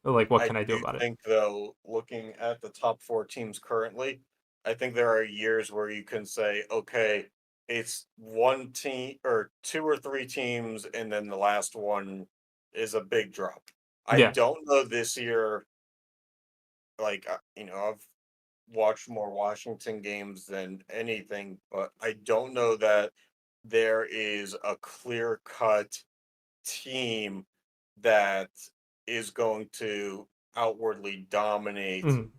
Like what
I
can I do
do
about it?
think, though, looking at the top four teams currently, I think there are years where you can say, okay, it's one team or two or three teams, and then the last one is a big drop. I
Yeah,
don't know this year, like, I've watched more Washington games than anything, but I don't know that there is a clear cut team that is going to outwardly dominate
mm,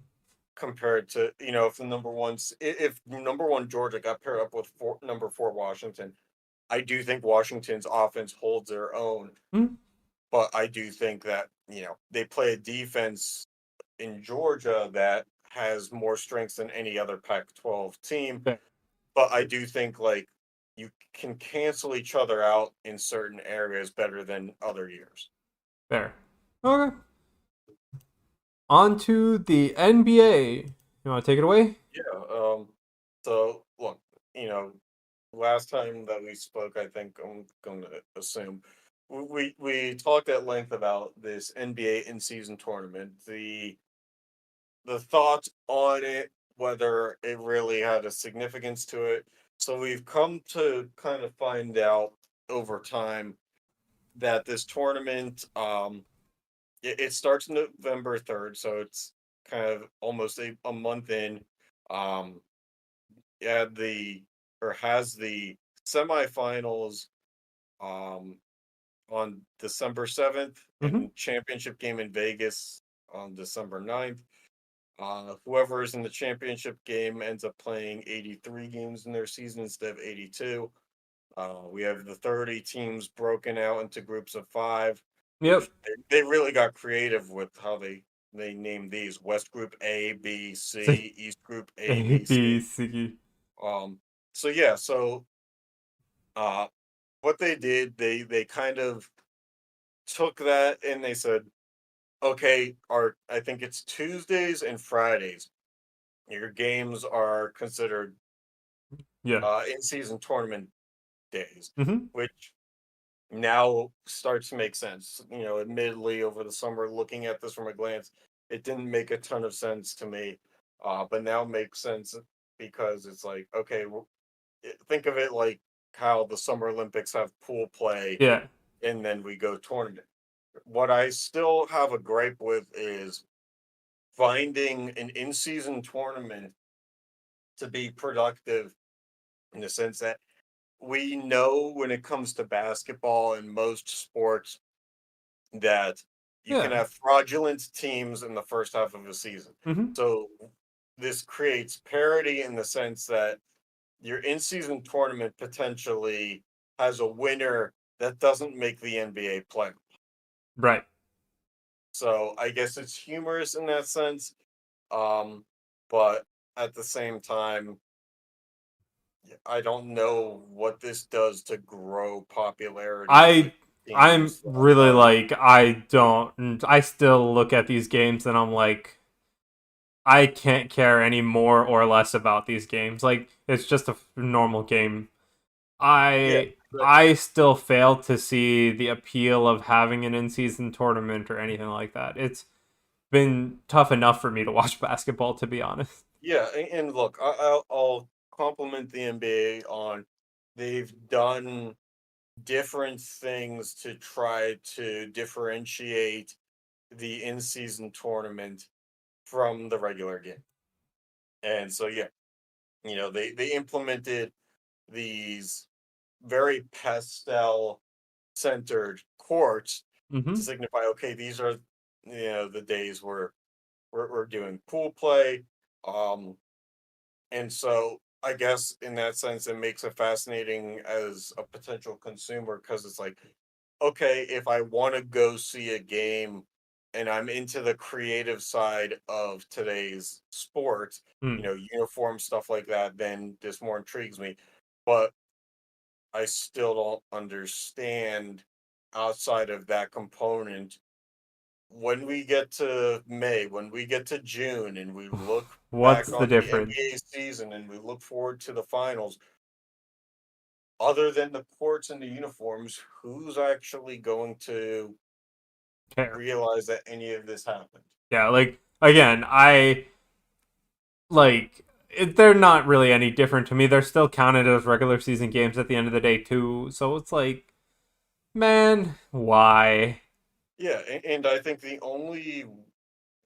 compared to, if the if number one Georgia got paired up with number four Washington. I do think Washington's offense holds their own,
mm,
but I do think that they play a defense in Georgia that has more strengths than any other Pac-12 team.
fair,
But I do think, like, you can cancel each other out in certain areas better than other years.
fair. Okay, on to the NBA. You want to take it away?
Yeah. So look, you know, last time that we spoke, I think I'm going to assume we talked at length about this NBA in-season tournament, the thoughts on it, whether it really had a significance to it. So we've come to kind of find out over time that this tournament, it starts November 3rd, so it's kind of almost a month in. Um, had the or has the semifinals um on December 7th
Mm-hmm.
and championship game in Vegas on December 9th. Whoever is in the championship game ends up playing 83 games in their season instead of 82. We have the 30 teams broken out into groups of five,
Yep.
which they really got creative with how they named these: West Group A, B,
C
C, East Group A,
A
B,
B
C.
C.
Um, so yeah, uh, what they did, they kind of took that and they said, okay, our I think it's Tuesdays and Fridays. Your games are considered
Yeah.
in season tournament days,
Mm-hmm.
which now starts to make sense. Admittedly, over the summer, looking at this from a glance, it didn't make a ton of sense to me, but now makes sense because it's like, okay, think of it like how the Summer Olympics have pool play
Yeah.
and then we go tournament. What I still have a gripe with is finding an in-season tournament to be productive in the sense that we know when it comes to basketball and most sports that you can
Yeah.
have fraudulent teams in the first half of a season.
Mm-hmm.
So this creates parity in the sense that your in-season tournament potentially has a winner that doesn't make the NBA play.
Right.
So I guess it's humorous in that sense. But at the same time, I don't know what this does to grow popularity with
I I'm
teams that
really
are.
like I still look at these games and I'm like I can't care any more or less about these games. Like it's just a normal game.
Yeah,
I still fail to see the appeal of having an in-season tournament or anything like that. It's been tough enough for me to watch basketball, to be honest.
yeah, and look, I'll compliment the NBA on they've done different things to try to differentiate the in-season tournament from the regular game. And so yeah, they implemented these very pastel centered courts to
Mm-hmm.
signify, okay, these are the days where we're doing pool play. Um, and so I guess in that sense, it makes it fascinating as a potential consumer because it's like, okay, if I want to go see a game and I'm into the creative side of today's sports,
Mm.
uniform stuff like that, then this more intrigues me. But I still don't understand outside of that component when we get to May, when we get to June, and we look back
What's the
on the
difference?
NBA season and we look forward to the finals, other than the courts and the uniforms, who's actually going to
Care.
realize that any of this happened?
Yeah, like again, I like they're not really any different to me. They're still counted as regular season games at the end of the day too. So it's like, man, why?
Yeah, and I think the only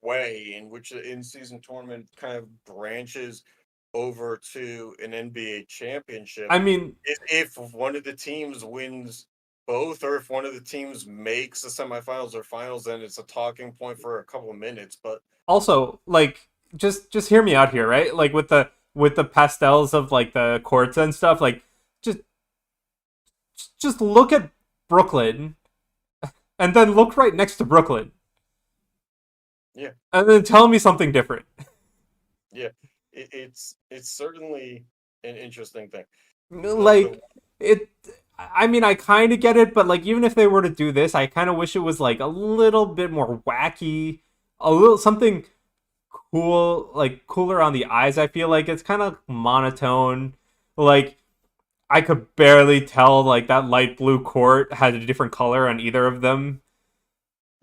way in which the in-season tournament kind of branches over to an NBA championship
I mean,
is if one of the teams wins both, or if one of the teams makes the semifinals or finals, then it's a talking point for a couple of minutes. But
also like just hear me out here, right? Like with the pastels of like the courts and stuff, like just just look at Brooklyn and then look right next to Brooklyn
yeah,
and then tell me something different.
yeah, it's certainly an interesting thing. The
Like it I mean, I kind of get it, but like even if they were to do this, I kind of wish it was like a little bit more wacky, a little something cool, like cooler on the eyes. I feel like it's kind of monotone. Like I could barely tell like that light blue court had a different color on either of them.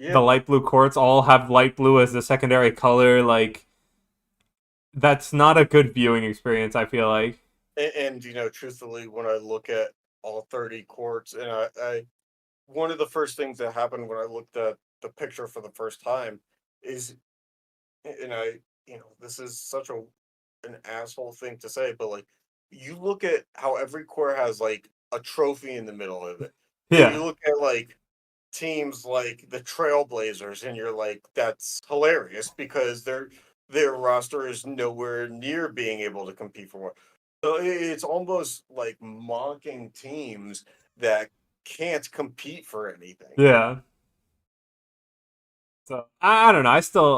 The
Yeah,
light blue courts all have light blue as the secondary color. Like that's not a good viewing experience, I feel like.
and truthfully, when I look at all 30 courts, and I one of the first things that happened when I looked at the picture for the first time is, and this is such an asshole thing to say, but like, you look at how every court has like a trophy in the middle of it, and
Yeah.
you look at like teams like the Trailblazers, and you're like, that's hilarious because their roster is nowhere near being able to compete for one. So it's almost like mocking teams that can't compete for anything.
Yeah. So I don't know.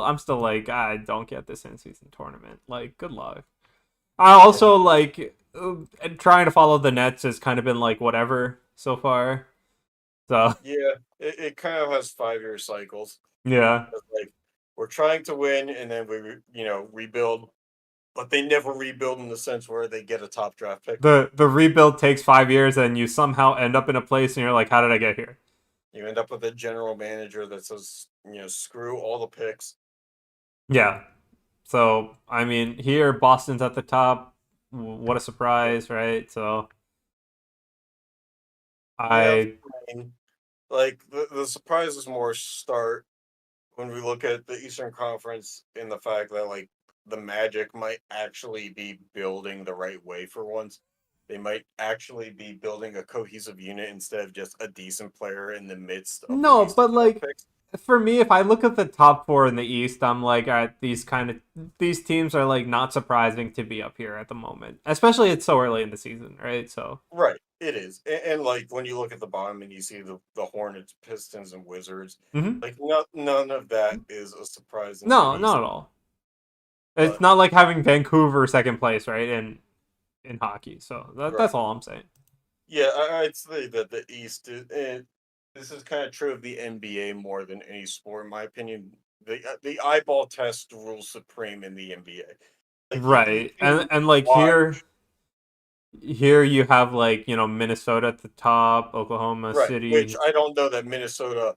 I'm still like I don't get this in season tournament. Like good luck. I
Yeah,
also like trying to follow the Nets has kind of been like whatever so far. So
yeah, it kind of has 5-year cycles.
yeah,
It's like we're trying to win, and then rebuild, but they never rebuild in the sense where they get a top draft pick.
the rebuild takes 5 years, and you somehow end up in a place, and you're like, how did I get here?
You end up with a general manager that says, screw all the picks.
Yeah. So I mean, here Boston's at the top. What a
Yeah,
surprise, right? So
yeah.
I
I mean, like the surprises more start when we look at the Eastern Conference in the fact that like the Magic might actually be building the right way for once. They might actually be building a cohesive unit instead of just a decent player in the midst of
no,
wasted
but
draft
like
picks.
for me, if I look at the top four in the East, I'm like, all right, these teams are like not surprising to be up here at the moment, especially it's so early in the season, right? So,
Right, it is. And like when you look at the bottom and you see the Hornets, Pistons, and Wizards,
mhm.
like none of that is a surprise in
No,
any
not
sense.
at all. It's
But
not like having Vancouver second place, right? In hockey, so
right.
that's all I'm saying.
Yeah, I'd say that the East this is kind of true of the NBA more than any sport, in my opinion. The eyeball test rules supreme in the NBA. Like you
Right,
can
and like
watch.
here you have like Minnesota at the top, Oklahoma
Right, which
City.
I don't know that Minnesota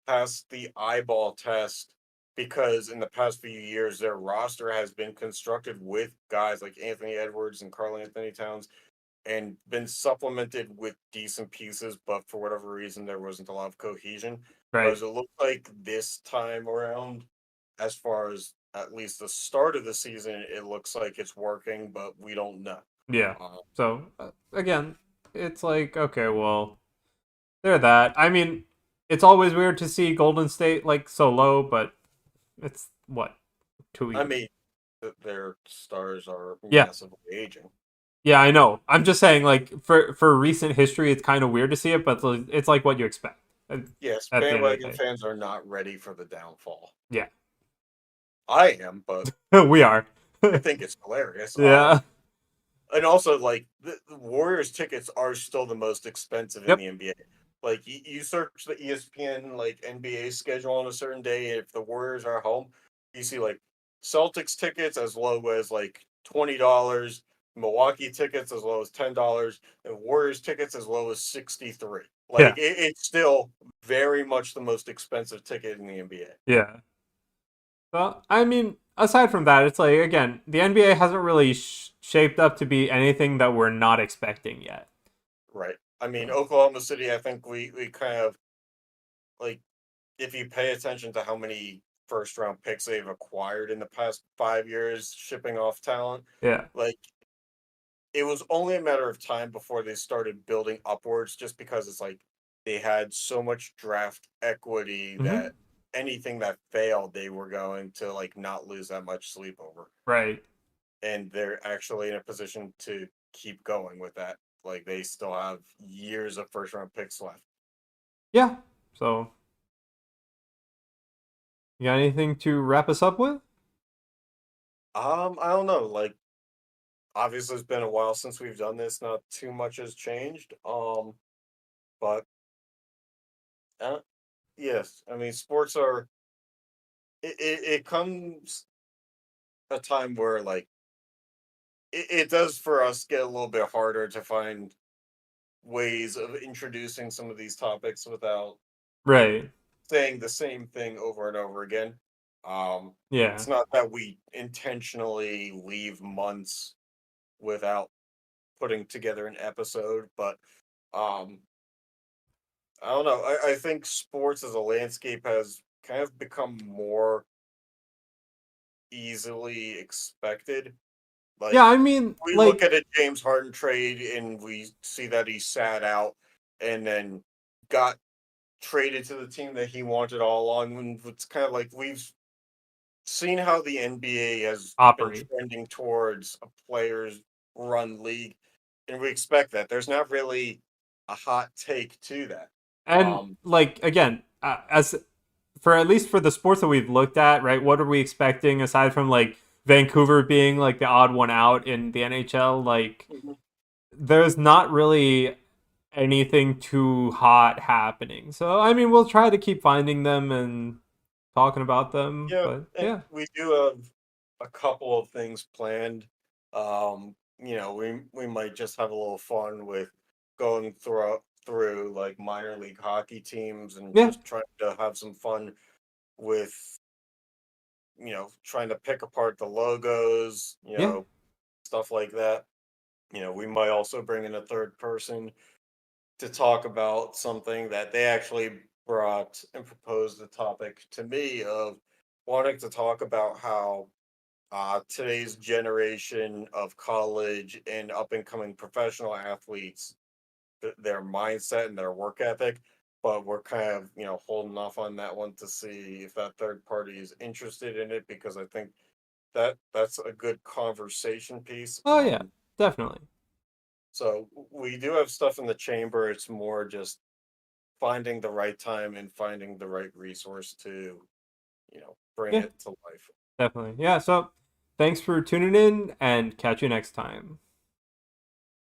passed the eyeball test because in the past few years their roster has been constructed with guys like Anthony Edwards and Carl Anthony Towns and been supplemented with decent pieces, but for whatever reason there wasn't a lot of cohesion.
Right.
Whereas it looked like this time around, as far as at least the start of the season, it looks like it's working, but we don't know.
Yeah.
Uh,
So again, it's like, okay, well, they're that. I mean, it's always weird to see Golden State like so low, but it's what, 2 years?
I mean, their stars are
Yeah.
massively aging.
Yeah, I know. I'm just saying, like, for recent history, it's kind of weird to see it, but it's like what you expect
Yes,
at the end of the
bandwagon
day.
fans are not ready for the downfall.
Yeah,
I am, but
we are.
I think it's hilarious.
Yeah.
And also, like, the Warriors tickets are still the most expensive in
Yep.
the NBA. Like, you search the ESPN like NBA schedule on a certain day, if the Warriors are home, you see like Celtics tickets as low as like $20, Milwaukee tickets as low as $10, and Warriors tickets as low as 63.
Yeah.
Like, it's still very much the most expensive ticket in the NBA.
Yeah. Well, I mean, aside from that, it's like again, the NBA hasn't really shaped up to be anything that we're not expecting yet.
Right. I mean,
So,
Oklahoma City, I think we kind of like, if you pay attention to how many first round picks they've acquired in the past 5 years, shipping off talent,
yeah.
like, it was only a matter of time before they started building upwards, just because it's like they had so much draft equity
Hmm.
that anything that failed, they were going to like not lose that much sleep over.
Right.
And they're actually in a position to keep going with that. Like, they still have years of first round picks left.
Yeah. So, you got anything to wrap us up with?
I don't know. Like, obviously it's been a while since we've done this. Not too much has changed. But uh, yes, I mean, sports are. It comes a time where like it does for us get a little bit harder to find ways of introducing some of these topics without
Right.
saying the same thing over and over again.
Yeah.
It's not that we intentionally leave months without putting together an episode, but um I don't know. I think sports as a landscape has kind of become more easily expected.
Yeah,
Like,
I mean,
we look
like,
at a James Harden trade and we see that he sat out and then got traded to the team that he wanted all along. When it's kind of like we've seen how the NBA has been
operate.
trending towards a players run league, and we expect that. There's not really a hot take to that.
And like again, as for at least for the sports that we've looked at, right? What are we expecting aside from like Vancouver being like the odd one out in the NHL? Like,
Mhm.
there's not really anything too hot happening. So I mean, we'll try to keep finding them and talking about them.
Yeah,
But
and
yeah,
we do have a couple of things planned. We might just have a little fun with going through like minor league hockey teams and
yeah,
just trying to have some fun with, trying to pick apart the logos,
yeah.
stuff like that. We might also bring in a third person to talk about something that they actually brought and proposed the topic to me of wanting to talk about how today's generation of college and up and coming professional athletes, their mindset and their work ethic. But we're kind of, holding off on that one to see if that third party is interested in it, because I think that's a good conversation piece.
Oh yeah, definitely.
So we do have stuff in the chamber. It's more just finding the right time and finding the right resource to, bring
Yeah,
it to life.
definitely. Yeah. So thanks for tuning in, and catch you next time.